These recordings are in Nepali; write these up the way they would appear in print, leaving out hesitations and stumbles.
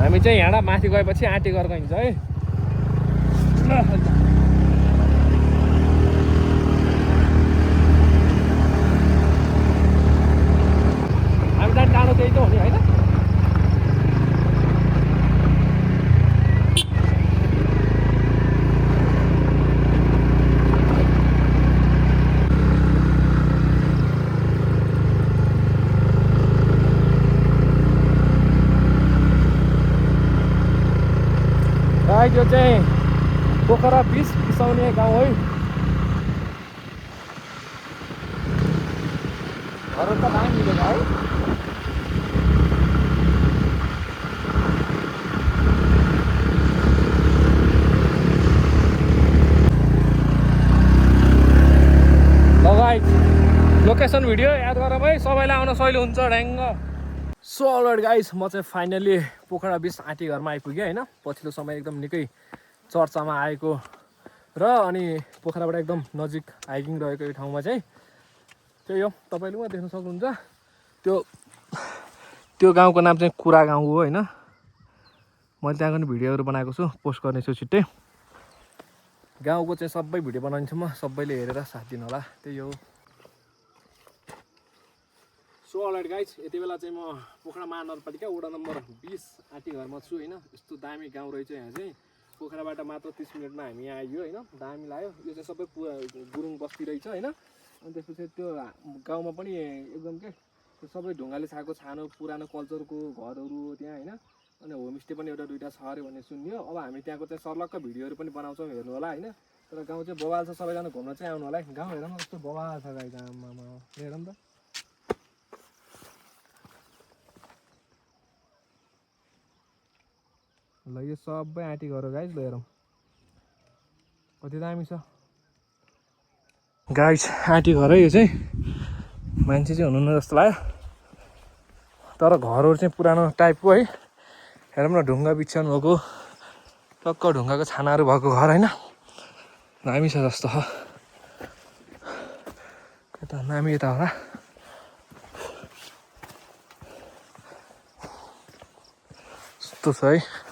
हामी चाहिँ यहाँबाट माथि गएपछि आँटी गरेर हिँड्छ है। हामीलाई टाढो त्यही त हो नि होइन। यो चाहिँ पोखरा बिस बिसाउने गाउँ है। घर त दामी मिलेको है। लोकेसन भिडियो याद गरौँ है, सबैलाई आउन सहिलो हुन्छ ढ्याङ्ग। सो अलराइट गाइस, म चाहिँ फाइनली पोखरा बिस आँटी घरमा आइपुगेँ होइन। पछिल्लो समय एकदम निकै चर्चामा आएको र अनि पोखराबाट एकदम नजिक हाइकिङ रहेको यो ठाउँमा चाहिँ त्यही हो, तपाईँले उहाँ देख्न सक्नुहुन्छ। त्यो गाउँको नाम चाहिँ कुरा गाउँ हो होइन। मैले त्यहाँको नि भिडियोहरू बनाएको छु, पोस्ट गर्नेछु छिट्टै। गाउँको चाहिँ सबै भिडियो बनाइन्छु म, सबैले हेरेर साथ दिनु होला, त्यही हो। सो अलराइट गाइज, यति बेला चाहिँ म पोखरा महानगरपालिका वडा नम्बर 20 आँटी घरमा छु होइन। यस्तो दामी गाउँ रहेछ यहाँ चाहिँ। पोखराबाट मात्र 30 मिनटमा हामी यहाँ आइयो होइन। दामी लाग्यो। यो चाहिँ सबै गुरुङ बस्ती रहेछ होइन। अनि त्यसपछि त्यो गाउँमा पनि एकदम के सबै ढुङ्गाले छाएको सानो पुरानो कल्चरको घरहरू त्यहाँ होइन। अनि होमस्टे पनि एउटा दुईवटा छ अरे भन्ने सुन्यो। अब हामी त्यहाँको चाहिँ सर्लक्क भिडियोहरू पनि बनाउँछौँ, हेर्नु होला होइन। तर गाउँ चाहिँ बवाल छ, सबैजना घुम्न चाहिँ आउनु होला है। गाउँ हेरौँ न कस्तो बवाल छ गाई, आमामा हेरौँ त। ल यो सबै आँटी घर गाइज, ल हेरौँ कति दामी छ गाइज। आँटी घर है यो चाहिँ। मान्छे चाहिँ हुनुहुन्न जस्तो लाग्यो, तर घरहरू चाहिँ पुरानो टाइपको है। हेरौँ न, ढुङ्गा बिछ्याउनु भएको, टक्क ढुङ्गाको छानाहरू भएको घर होइन। दामी छ जस्तो छ। कता नामी यता होला। यस्तो छ है।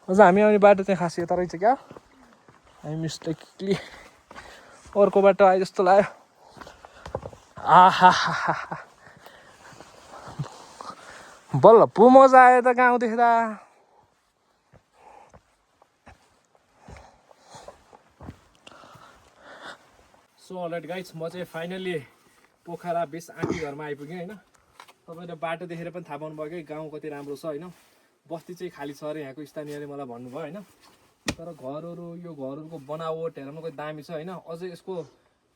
अझ हामी आउने बाटो चाहिँ खास यता रहेछ क्या। हामी मिस्टेकली अर्को बाटो आए जस्तो लाग्यो। आहा बल्ल पो मजा आयो त गाउँ देख्दा। सो अलराइट गाइज, म चाहिँ फाइनली पोखरा 20 आँटी घरमा आइपुगेँ होइन। तपाईँले बाटो देखेर पनि थाहा पाउनुभयो कि गाउँ कति राम्रो छ होइन। बस्ती चाहिँ खाली छ अरे यहाँको स्थानीयले मलाई भन्नुभयो होइन। तर घरहरू, यो घरहरूको बनावट हेर्नु कति दामी छ होइन। अझै यसको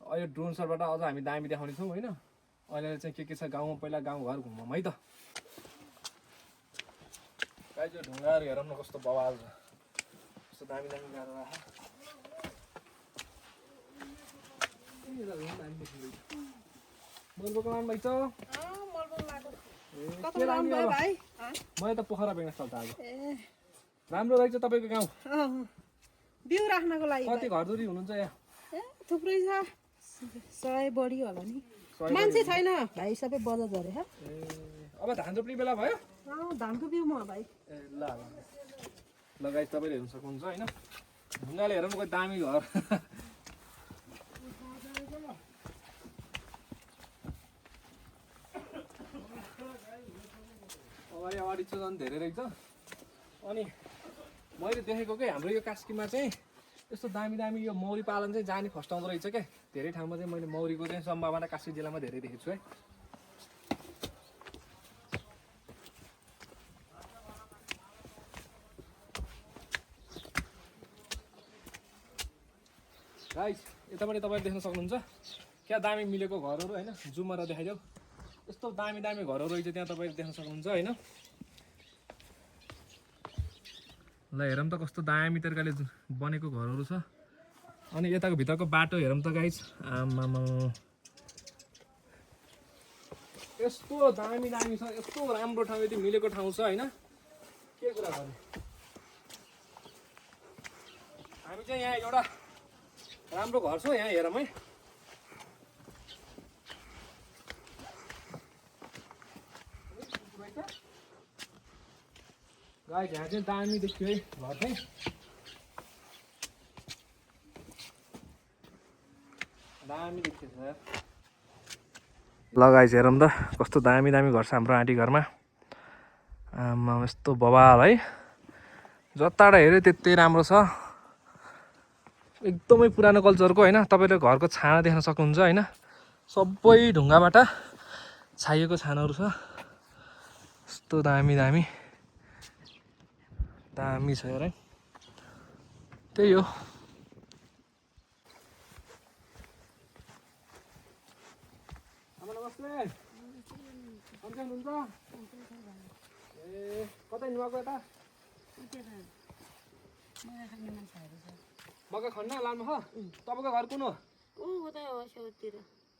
अहिले ड्रोन सटबाट अझ हामी दामी देखाउनेछौँ होइन। अहिले चाहिँ के छ गाउँमा, पहिला गाउँघर घुमौँ है त। गाइज यो ढुङ्गाहरू हेरौँ न कस्तो बवाल छ, कस्तो दामी दामी गाह्रो आयो। मलबोको लानु भएको छ। मैले त पोखरा बेग्न सक्छ आज। राम्रो रहेछ तपाईँको गाउँ। बिउ राख्नको लागि कति घरधुरी हुनुहुन्छ यहाँ? थुप्रै छ, 100 बढी होला नि। मान्छे छैन भाइ, सबै बजार झरे। अब धान रोप्ने बेला भयो। धानको बिउ म भाइ। ल गाइस, तपाईँले हेर्नु सक्नुहुन्छ होइन। ढुङ्गाले हेरौँ कति दामी घर। अगाडि चाहिँ झन् धेरै रहेछ। अनि मैले देखेको कि हाम्रो यो कास्कीमा चाहिँ यस्तो दामी दामी यो मौरी पालन चाहिँ जाने फस्टाउँदो रहेछ क्या। धेरै ठाउँमा चाहिँ मैले मौरीको चाहिँ सम्भावना कास्की जिल्लामा धेरै देखेको छु है। गाइस यतापट्टि तपाईँले देख्न सक्नुहुन्छ क्या दामी मिलेको घरहरू होइन। जुममा र देखाइदेऊ, यस्तो दामी दामी घरहरू रहेछ त्यहाँ, तपाईँले देख्न सक्नुहुन्छ होइन। ल हेरौँ त कस्तो दामी तरिकाले बनेको घरहरू छ। अनि यताको भित्रको बाटो हेरौँ त गाइस, आमामा यस्तो दामी दामी छ, यस्तो राम्रो ठाउँ, यति मिलेको ठाउँ छ होइन। के कुरा गर्ने। हामी चाहिँ यहाँ एउटा राम्रो घर छ यहाँ हेरौँ है। गाइस यहाँ चाहिँ दामी देखियो है घर चाहिँ दामी देखियो सर ल गाइस हेरौँ त कस्तो दामी दामी घर छ हाम्रो आँटी घरमा आमा यस्तो बवाल है जताबाट हेऱ्यो त्यतै राम्रो छ एकदमै पुरानो कल्चरको होइन तपाईँले घरको छाना देख्न सक्नुहुन्छ होइन सबै ढुङ्गाबाट छाइएको छानाहरू छ यस्तो दामी दामी दामी छ यार है त्यही हो नमस्ते कन्कै हुनुहुन्छ ए कतै नुहाएको यता मकै खन्न लानु हो तपाईँको घर कुन हो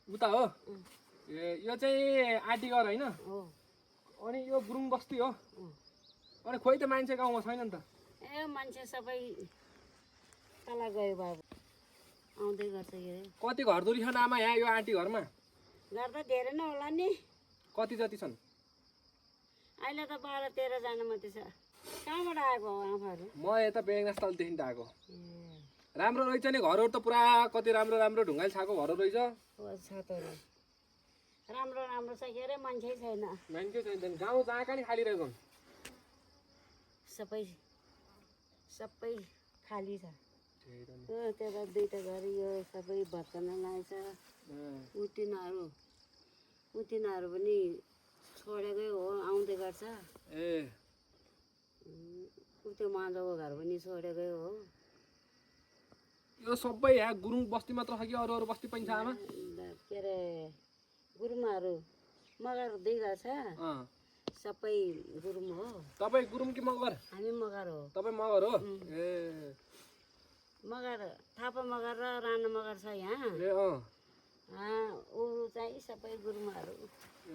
उता हो ए यो चाहिँ आँटी घर होइन अनि यो गुरुङ बस्ती हो अनि खोइ त मान्छे गाउँमा छैन नि त ए मान्छे सबै तल गयो बाबु आउँदै गर्छ के अरे कति घरधुरी छन् आमा यहाँ यो आँटी घरमा घर त धेरै नै होला नि कति जति छन् अहिले त 12-13 जना मात्रै छ कहाँबाट आएको हो आफूहरू म यता बेगनास्थलदेखि त आएको राम्रो रहेछ नि घरहरू त पुरा कति राम्रो राम्रो ढुङ्गाले छाएको घरहरू रहेछ छतहरू राम्रो राम्रो छ के अरे मान्छे छैन मान्छे छैन गाउँ जहाँ कहाँ नि खाली रहेको सबै सबै खाली छ त्यता दुईटा घर यो सबै भत्कन लागेछ उतिनाहरू पनि छोडेकै हो आउँदै गर्छ ए त्यो माधवको घर पनि छोडेकै हो यो सबै यहाँ गुरुङ बस्ती मात्र छ कि अरू अरू बस्ती पनि छ आमा के अरे गुरुङहरू मगर दुई घर छ सबै गुरुङ हो तपाईँ गुरुङ कि मगर हामी मगर हो तपाईँ मगर हो ए मगर थापा मगर र राणा मगर छ यहाँ ए ऊ चाहिँ सबै गुरुङहरू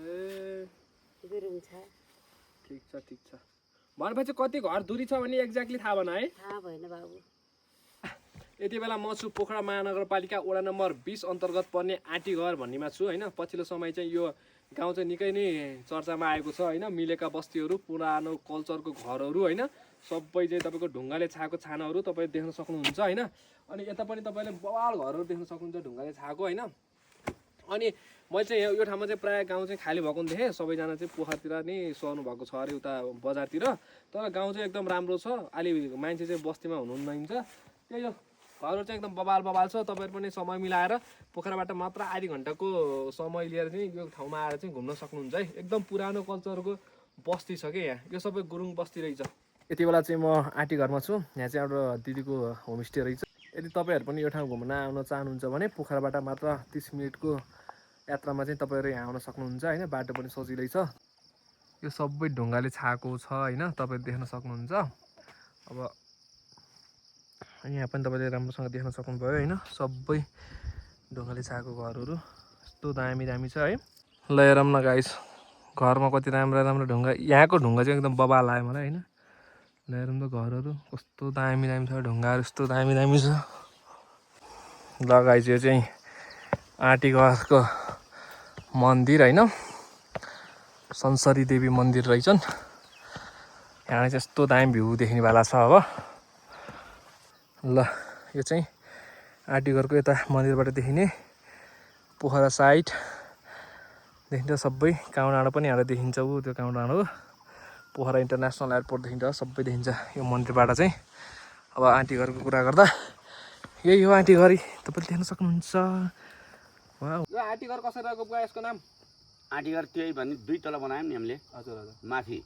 ए गुरुङ छ ठिक छ भनेपछि कति घर दूरी छ भने एक्ज्याक्टली थाहा भएन है थाहा भएन बाबु यति बेला म छु पोखरा महानगरपालिका वडा नम्बर 20 अन्तर्गत पर्ने आँटी घर भन्नेमा छु होइन पछिल्लो समय चाहिँ यो गाउँ चाहिँ निकै नै चर्चामा आएको छ होइन मिलेका बस्तीहरू पुरानो कल्चरको घरहरू होइन सबै चाहिँ तपाईँको ढुङ्गाले छाएको छानाहरू तपाईँ देख्न सक्नुहुन्छ होइन अनि यता पनि तपाईँले बवाल घरहरू देख्न सक्नुहुन्छ ढुङ्गाले छाएको होइन अनि मैले चाहिँ यो ठाउँमा चाहिँ प्रायः गाउँ चाहिँ खाली भएको देखेँ सबैजना चाहिँ पोखरतिर नै सर्नु भएको छ अरे उता बजारतिर तर गाउँ चाहिँ एकदम राम्रो छ अलि मान्छे चाहिँ बस्तीमा हुनुहुन्छ त्यही हो घरहरू चाहिँ एकदम बवाल छ तपाईँहरू पनि समय मिलाएर पोखराबाट मात्र आधी घन्टाको समय लिएर चाहिँ यो ठाउँमा आएर चाहिँ घुम्न सक्नुहुन्छ है एकदम पुरानो कल्चरको बस्ती छ क्या यहाँ यो सबै गुरुङ बस्ती रहेछ यति बेला चाहिँ म आँटी घरमा छु यहाँ चाहिँ एउटा दिदीको होमस्टे रहेछ यदि तपाईँहरू पनि यो ठाउँ घुम्न आउन चाहनुहुन्छ भने पोखराबाट मात्र 30 मिनटको यात्रामा चाहिँ तपाईँहरू यहाँ आउन सक्नुहुन्छ होइन बाटो पनि सजिलै छ यो सबै ढुङ्गाले छाएको छ होइन तपाईँ देख्न सक्नुहुन्छ अब यहाँ पनि तपाईँले राम्रोसँग देख्न सक्नुभयो होइन सबै ढुङ्गाले छाएको घरहरू यस्तो दामी दामी छ है ल हेरौँ न गाइस घरमा कति राम्रो राम्रो ढुङ्गा यहाँको ढुङ्गा चाहिँ एकदम बवाल आयो मलाई होइन ल हेरौँ त घरहरू कस्तो दामी दामी छ ढुङ्गाहरू यस्तो दामी दामी छ ल गाइस यो चाहिँ आँटी घरको मन्दिर होइन संसारी देवी मन्दिर रहेछन् यहाँ चाहिँ यस्तो दामी भ्यू देख्नेवाला छ अब ल यो चाहिँ आँटी घरको यता मन्दिरबाट देखिने पोखरा साइड देखिन्छ सबै काउँ डाँडा पनि यहाँ देखिन्छ ऊ त्यो काउँ डाँडा हो पोखरा इन्टरनेसनल एयरपोर्ट देखिन्छ सबै देखिन्छ यो मन्दिरबाट चाहिँ अब आँटी घरको कुरा गर्दा यही हो आँटी घरी तपाईँले देख्न सक्नुहुन्छ यो आँटी घर कसरी रहेको बुवा यसको नाम आँटी घर त्यही भने 2 तला बनायौँ नि हामीले हजुर माथि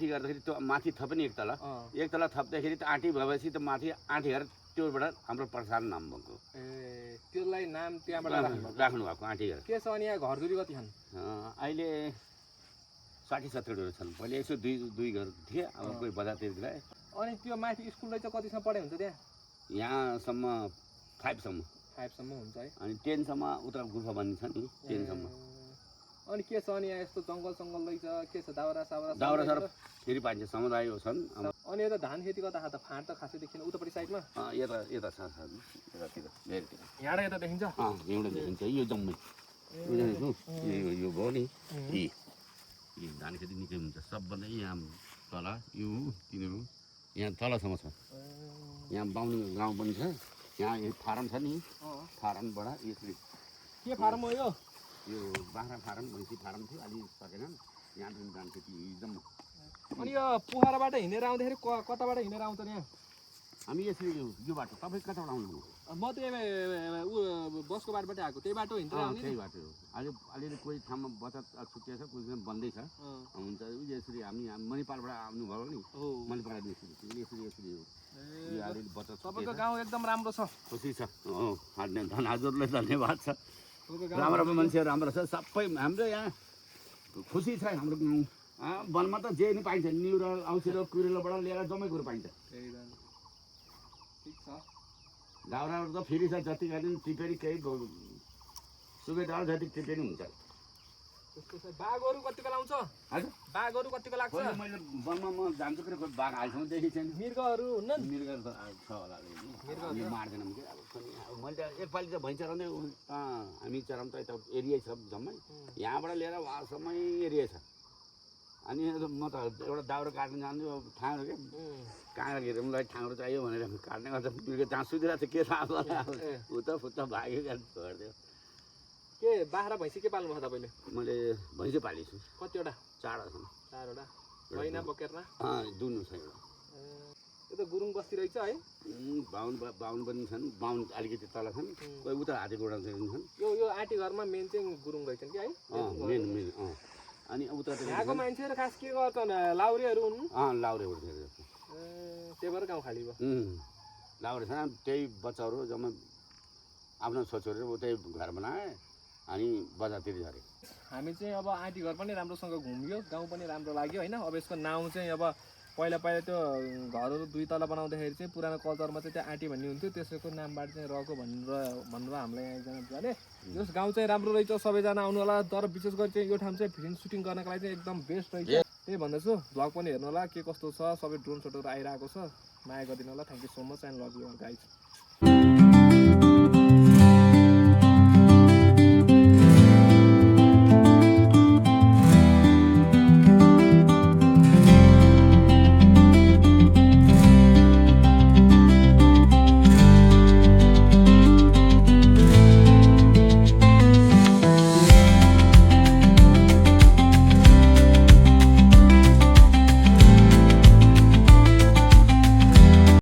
गर्दाखेरि त्यो माथि थप्यो नि 1 तला 1 तला थप्दाखेरि त आँटी भएपछि त माथि आँटी घर त्योबाट हाम्रो प्रसाद नाम भएको ए त्यसलाई नाम त्यहाँबाट राख्नु भएको आँटी घर के छ अनि यहाँ घरधुरी कति छन् अहिले 60-70 छन् पहिले 102 घर थिए अब कोही बजारतिर गए अनि त्यो माथि स्कुल चाहिँ कतिसम्म पढाइ हुन्छ त्यहाँ यहाँसम्म 5 सम्म हुन्छ है अनि 10 सम्म उता गुफा बन्ने छ नि 10 सम्म अनि के छ अनि यहाँ यस्तो जङ्गल रहेछ के छ दाउरा सर फेरि पाइन्छ समुदाय छन् अनि यता धान खेती गर्दा त फाँट त खासै देखिन उतापट्टि साइडमा यता छ यतातिर यहाँबाट यता देखिन्छ यहाँबाट देखिन्छ यो जम्मै यो भयो नि धान खेती निकै हुन्छ सबभन्दा यहाँ तल यो तिनीहरू यहाँ तलसम्म छ यहाँ बाहुन गाउँ पनि छ यहाँ यो फारम छ नि फारमबाट यसरी के फारम हो यो यो बाख्रा फारम भैँसी फारम थियो अलि सकेनन् यहाँ पनि जान्छ कि एकदम अनि यो पोखराबाट हिँडेर आउँदाखेरि कताबाट हिँडेर आउँछ यहाँ हामी यसरी यो बाटो तपाईँ कताबाट आउनुभयो म त बसको बाटोबाटै आएको त्यही बाटो हिँडेर आउने त्यही बाटो हो अलिअलि कोही ठाउँमा बचत छुट्टिया छ कोही ठाउँमा बन्दै छ हुन्छ यसरी हामी मणिपालबाट आउनुभयो नि मणिपाल यसरी यसरी हो यो अलिअलि बचत तपाईँको गाउँ एकदम राम्रो छ खुसी छ हजुरलाई धन्यवाद छ राम्रो मान्छेहरू राम्रो छ सबै हाम्रो यहाँ खुसी छ हाम्रो गाउँ वनमा त जे नि पाइन्छ न्युरल औषधि कुरेलोबाट लिएर जम्मै कुरो पाइन्छ ठिक छ दाउराहरू त फेरि छ जति गरे टिपेरी केही सुबेदार जति टिपेरी हुन्छ बाघहरू कतिको लाउँछ हजुर बाघहरू कतिको लाग्छ मैले वनमा म जान्छु कि बाघ अहिलेसम्म देखेको छैन मृगहरू हुन्न मृगहरू त छ होला हामी मार्दैनौँ कि अब मैले त एकपालि त भैँस चराउँदै हामी चराउँ त यता एरिया छ जम्मै यहाँबाट लिएर वहाँसम्मै एरिया छ अनि म त एउटा दाउरा काट्नु जान्छु ठाँडो के कहाँ हेरौँलाई ठाँडो चाहियो भनेर काट्ने गर्दा मृग जहाँ सुतिरहेको छ के थाहा होला उता फुत्ता भाग्यो छोडिदियो के बाख्रा भैँसी के पाल्नु भयो तपाईँले मैले भैँसी पालेको छु कतिवटा 4वटा 4वटा छैन बोकेरमा दुनु छ एउटा यो त गुरुङ बस्ती रहेछ है बाहुन पनि छन् बाहुन अलिकति तल छन् कोही उता हाते गोडा छन् यो आँटी घरमा मेन चाहिँ गुरुङ रहेछन् कि है मेन अनि उता यहाँको मान्छेहरू खास के गर्छन् लाउरेहरू हुन् लाउरेहरू त्यही भएर गाउँ खाली भयो लाउरे छ त्यही बच्चाहरू जम्मै आफ्नो छोरीहरू उतै घर बनाए अनि बजारतिर झरे हामी चाहिँ अब आँटी घर पनि राम्रोसँग घुम्यो गाउँ पनि राम्रो लाग्यो होइन अब यसको नाउँ चाहिँ अब पहिला त्यो घरहरू 2 तला बनाउँदाखेरि चाहिँ पुरानो कल्चरमा चाहिँ त्यो आँटी भन्ने हुन्थ्यो त्यसको नामबाट चाहिँ रहेको भनेर हामीलाई यहाँ एकजना भने यस गाउँ चाहिँ राम्रो रहेछ सबैजना आउनु होला तर विशेष गरी चाहिँ यो ठाउँ चाहिँ फिल्म सुटिङ गर्नको लागि चाहिँ एकदम बेस्ट रहेछ त्यही भन्दैछु भ्लग पनि हेर्नु होला के कस्तो छ सबै ड्रोन सटहरू आइरहेको छ माया गरिदिनु होला thank you so much and love you guys